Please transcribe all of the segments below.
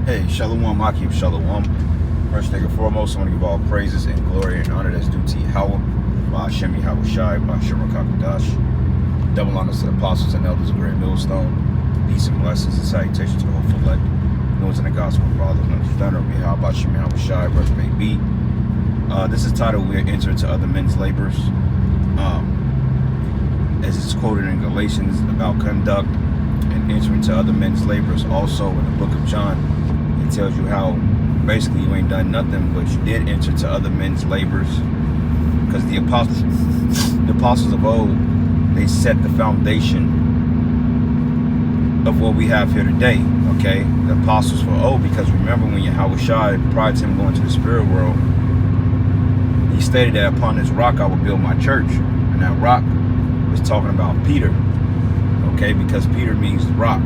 Hey, Shalom, Akim, Shalom. First thing and foremost, I want to give all praises and glory and honor that's due to Yahweh, by Hashem Yahweh Shai, by Hashem Rakakadash. Double honors to the apostles and elders of Great Millstone. Peace and blessings and salutations to the whole elect. Those in the gospel of Father, and the thunder of Yahweh, by Hashem Yahweh Shai, wherever may be. This is titled, We're Entering to Other Men's Labors. As it's quoted in Galatians about conduct and entering to other men's labors. Also in the book of John, it tells you how basically you ain't done nothing, but you did enter to other men's labors, because the apostles of old, they set the foundation of what we have here today. Okay, the apostles were old, because remember when Yahweh Shai, prior to him going to the spirit world, he stated that upon this rock I will build my church, and that rock was talking about Peter. Okay, because Peter means rock.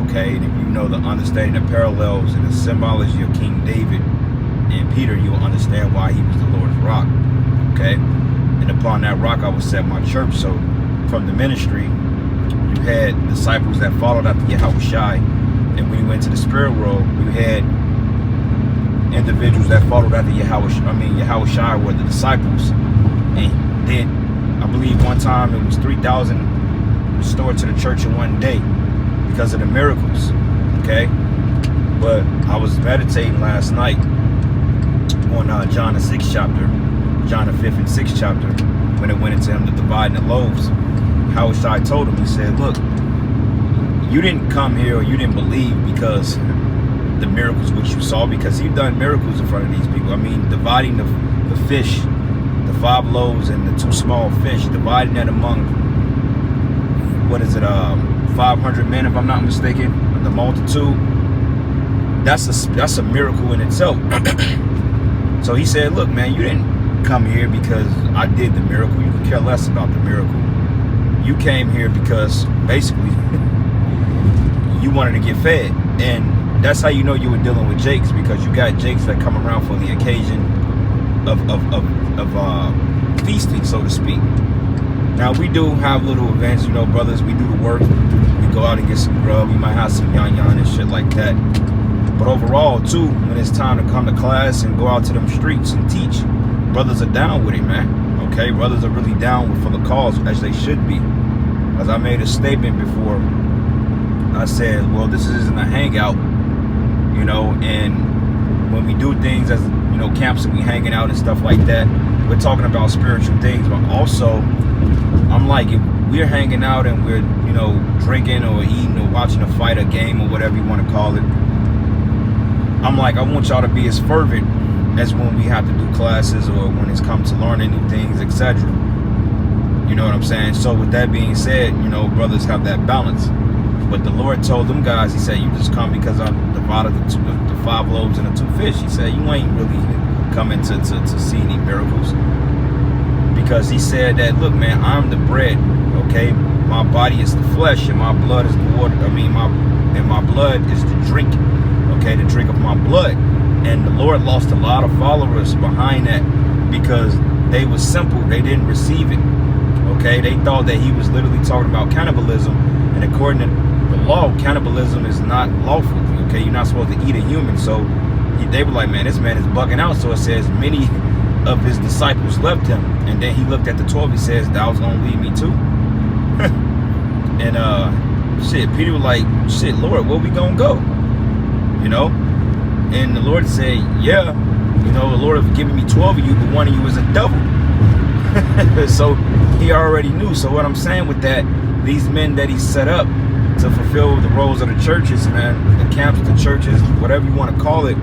Okay, and if you know the understanding of parallels and the symbology of King David and Peter, you will understand why he was the Lord's rock. Okay, and upon that rock I will set my church. So from the ministry, you had disciples that followed after Yahweh Shai, and when you went to the spirit world, you had individuals that followed after Yahweh Shai were the disciples, and did, I believe one time it was 3,000 restored to the church in one day because of the miracles. Okay, but I was meditating last night on John the 6th chapter, John the 5th and 6th chapter, when it went into him the dividing the loaves. How I told him, he said, look, you didn't come here, or you didn't believe because the miracles which you saw, because he'd done miracles in front of these people. I mean, dividing the fish, the 5 loaves and the 2 small fish, dividing that among, what is it, 500 men, if I'm not mistaken, the multitude. That's a miracle in itself. So he said, look, man, you didn't come here because I did the miracle. You could care less about the miracle. You came here because basically you wanted to get fed. And that's how you know you were dealing with Jakes, because you got Jakes that come around for the occasion of feasting, so to speak. Now, we do have little events, you know, brothers, we do the work. We go out and get some grub. We might have some yan and shit like that. But overall, too, when it's time to come to class and go out to them streets and teach, brothers are down with it, man. Okay, brothers are really down for the cause, as they should be. As I made a statement before, I said, well, this isn't a hangout, you know, and when we do things as, you know, camps and we hanging out and stuff like that, we're talking about spiritual things, but also, I'm like, if we're hanging out and we're, you know, drinking or eating or watching a fight, a game, or whatever you want to call it, I'm like, I want y'all to be as fervent as when we have to do classes or when it's come to learning new things, etc. You know what I'm saying? So with that being said, you know, brothers have that balance. But the Lord told them guys, he said, you just come because I divided the 5 loaves and the 2 fish. He said, you ain't really coming to see any miracles. Because he said that, look, man, I'm the bread, okay? My body is the flesh, and my blood is the water. I mean, my blood is the drink, okay? The drink of my blood. And the Lord lost a lot of followers behind that because they were simple. They didn't receive it, okay? They thought that he was literally talking about cannibalism. And according to the law, cannibalism is not lawful, okay? You're not supposed to eat a human. So they were like, man, this man is bugging out. So it says many of his disciples left him, and then he looked at the 12. He says, thou's gonna leave me too. And shit, Peter was like, shit, Lord, where we gonna go? You know? And the Lord said, yeah, you know, the Lord has given me 12 of you, but one of you is a devil. So he already knew. So what I'm saying with that, these men that he set up to fulfill the roles of the churches, man, the camps, the churches, whatever you want to call it,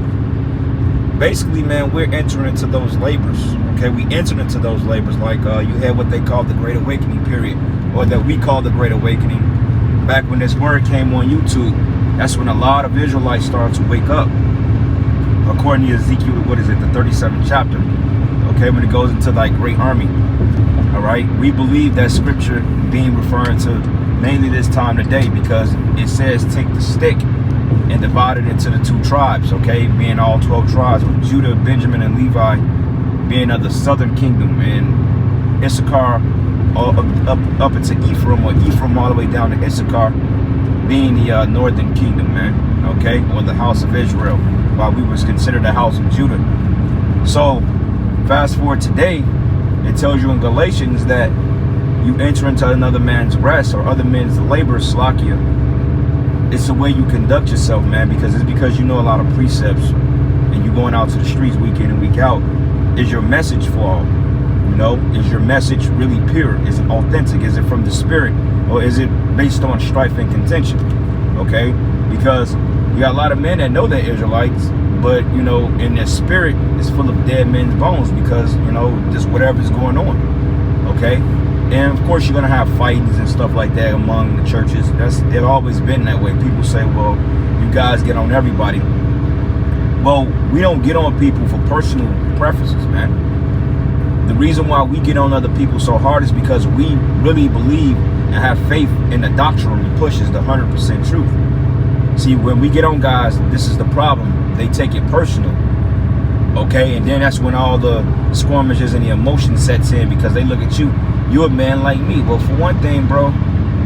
basically, man, we're entering into those labors, okay? We entered into those labors, like you had what they called the Great Awakening period, or that we call the Great Awakening. Back when this word came on YouTube, that's when a lot of Israelites started to wake up. According to Ezekiel, what is it, the 37th chapter, okay, when it goes into like great army, all right? We believe that scripture being referring to mainly this time today, because it says take the stick and divided into the 2 tribes, okay, being all 12 tribes, with Judah, Benjamin, and Levi being of the southern kingdom, and Issachar up into Ephraim, or Ephraim all the way down to Issachar being the northern kingdom, man. okay, or the house of Israel, while we was considered the house of Judah. So fast forward today, it tells you in Galatians that you enter into another man's rest or other men's labor, slakia. It's the way you conduct yourself, man, because you know a lot of precepts and you going out to the streets week in and week out. Is your message flawed? You know, is your message really pure? Is it authentic? Is it from the spirit? Or is it based on strife and contention? Okay? Because you got a lot of men that know they're Israelites, but, you know, in their spirit is full of dead men's bones because, you know, just whatever's going on. Okay? And of course you're going to have fightings and stuff like that among the churches. It's always been that way. People say, well, you guys get on everybody. Well, we don't get on people for personal preferences, man. The reason why we get on other people so hard is because we really believe and have faith in the doctrine we push is the 100% truth. See, when we get on guys, this is the problem. They take it personal. Okay, and then that's when all the skirmishes and the emotion sets in because they look at you. You're a man like me. Well, for one thing, bro,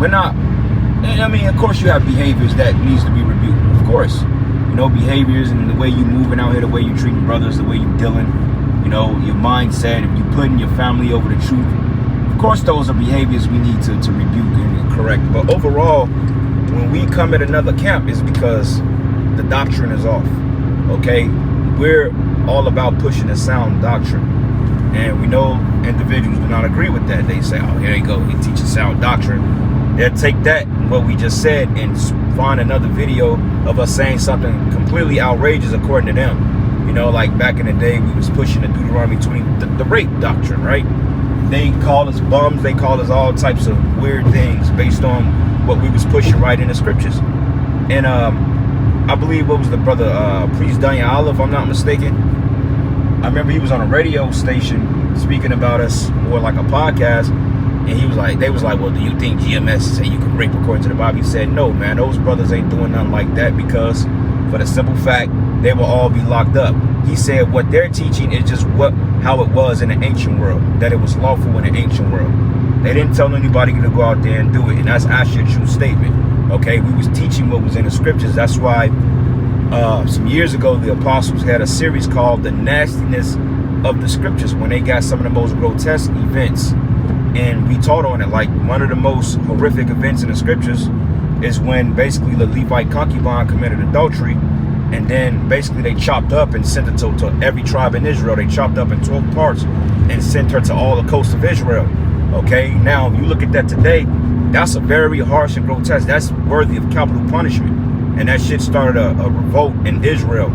we're not. I mean, of course you have behaviors that needs to be rebuked. Of course. You know, behaviors and the way you moving out here, the way you treating brothers, the way you dealing, you know, your mindset, if you putting your family over the truth. Of course, those are behaviors we need to rebuke and correct. But overall, when we come at another camp, it's because the doctrine is off. Okay? We're all about pushing a sound doctrine. And we know individuals do not agree with that. They say, oh, here you go, he teaches sound doctrine. They'll take that, what we just said, and find another video of us saying something completely outrageous according to them. You know, like back in the day, we was pushing the Deuteronomy 20, the rape doctrine, right? They call us bums. They call us all types of weird things based on what we was pushing right in the scriptures. And I believe, what was the brother, Priest Daniel Olive, if I'm not mistaken. I remember he was on a radio station speaking about us, or like a podcast, and he was like, they was like, well, do you think GMS say you can rape according to the Bible? He said, no, man, those brothers ain't doing nothing like that because for the simple fact, they will all be locked up. He said what they're teaching is just how it was in the ancient world, that it was lawful in the ancient world. They didn't tell anybody to go out there and do it, and that's actually a true statement. Okay, we was teaching what was in the scriptures. That's why some years ago, the apostles had a series called The Nastiness of the Scriptures, when they got some of the most grotesque events. And we taught on it. Like, one of the most horrific events in the scriptures is when basically the Levite concubine committed adultery, and then basically they chopped up and sent it to every tribe in Israel. They chopped up in 12 parts and sent her to all the coast of Israel. Okay, now if you look at that today, that's a very harsh and grotesque. That's worthy of capital punishment. And that shit started a revolt in Israel.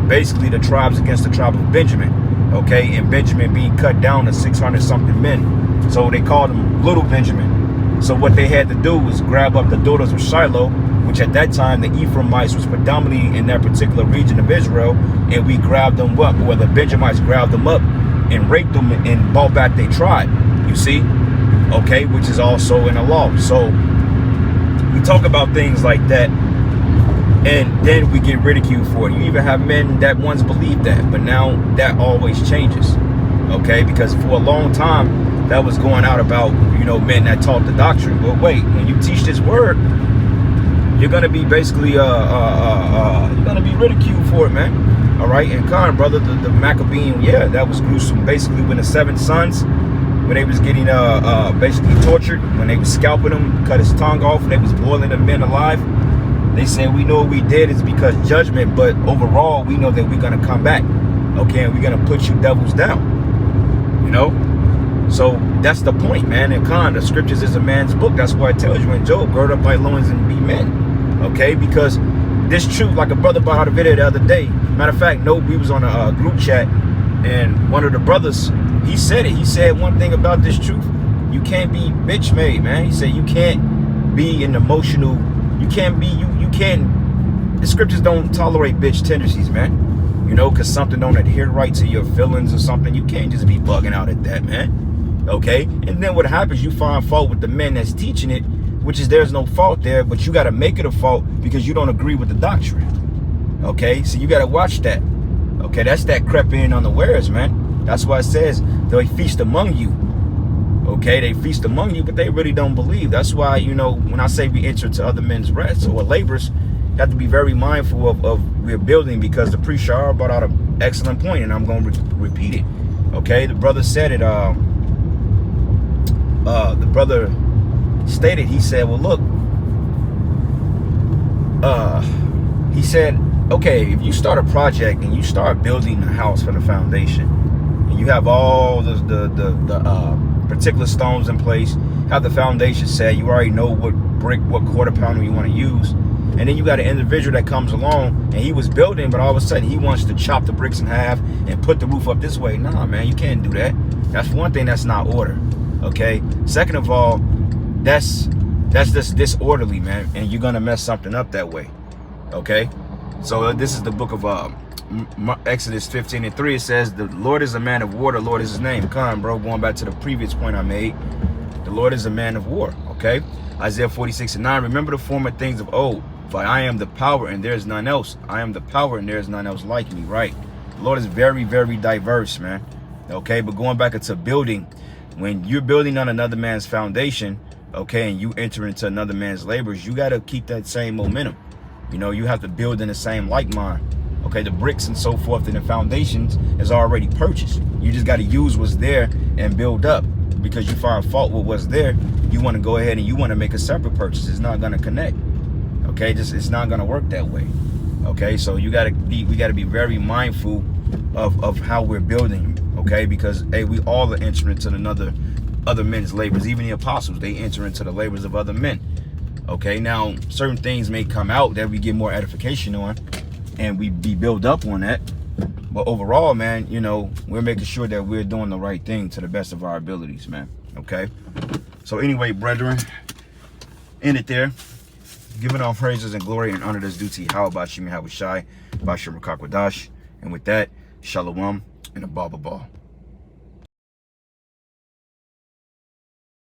Basically the tribes against the tribe of Benjamin. Okay, and Benjamin being cut down to 600 something men. So they called him Little Benjamin. So what they had to do was grab up the daughters of Shiloh, which at that time the Ephraimites was predominantly in that particular region of Israel, and we grabbed them up, or the Benjamites grabbed them up and raped them and brought back their tribe. You see? Okay, which is also in the law. So we talk about things like that, and then we get ridiculed for it. You even have men that once believed that, but now that always changes. Okay, because for a long time that was going out about, you know, men that taught the doctrine. But wait, when you teach this word, you're gonna be basically you're gonna be ridiculed for it, man. All right, and Khan, brother, the Maccabean, yeah, that was gruesome. Basically, when the 7 sons, when they was getting basically tortured, when they was scalping them, cut his tongue off, and they was boiling the men alive. They said, we know what we did is because judgment, but overall, we know that we're going to come back. Okay, and we're going to put you devils down. You know? So that's the point, man. And Khan, the scriptures is a man's book. That's why it tells you in Job, gird up thy loins and be men. Okay, because this truth, like a brother brought out a video the other day. Matter of fact, no, we was on a group chat, and one of the brothers, he said it. He said one thing about this truth. You can't be bitch made, man. He said you can't be an emotional, you can't be, you can't, the scriptures don't tolerate bitch tendencies, man. You know, because something don't adhere right to your feelings or something. You can't just be bugging out at that, man. Okay? And then what happens, you find fault with the men that's teaching it, which is there's no fault there, but you got to make it a fault because you don't agree with the doctrine. Okay? So you got to watch that. Okay? That's that crept in unawares, man. That's why it says they feast among you. Okay? They feast among you, but they really don't believe. That's why, you know, when I say we enter to other men's rest or labors, have to be very mindful of we're building, because the priest Shahar brought out an excellent point, and I'm going to repeat it. Okay, the brother said it. The brother stated, he said, well, look, he said, okay, if you start a project and you start building a house for the foundation, and you have all the particular stones in place, have the foundation set, you already know what brick, what quarter pounder you want to use, and then you got an individual that comes along and he was building, but all of a sudden he wants to chop the bricks in half and put the roof up this way. Nah, man, you can't do that. That's one thing, that's not order. Okay, second of all, that's just disorderly, man, and you're gonna mess something up that way. Okay, so this is the book of Exodus 15:3. It says, the Lord is a man of war, the Lord is his name. Come on, bro, going back to the previous point I made, the Lord is a man of war. Okay, Isaiah 46:9. Remember the former things of old, for I am the power and there is none else. I am the power and there is none else like me. Right, the Lord is very, very diverse, man. Okay, but going back into building, when you're building on another man's foundation, okay, and you enter into another man's labors, you got to keep that same momentum. You know, you have to build in the same like mind. Okay, the bricks and so forth and the foundations is already purchased. You just got to use what's there and build up. Because you find fault with what's there, you want to go ahead and you want to make a separate purchase. It's not going to connect. Okay, it's not going to work that way. Okay, so we got to be very mindful of how we're building. Okay, because hey, we all are entering into other men's labors. Even the apostles, they enter into the labors of other men. Okay, now certain things may come out that we get more edification on, and we build up on that. But overall, man, you know, we're making sure that we're doing the right thing to the best of our abilities, man. Okay, so anyway, brethren, end it there. Giving all praises and glory and honor that's due to Yahweh Bashim Yahawashi, Bashim Rakakwadash. And with that, Shalom and a Baba Ball.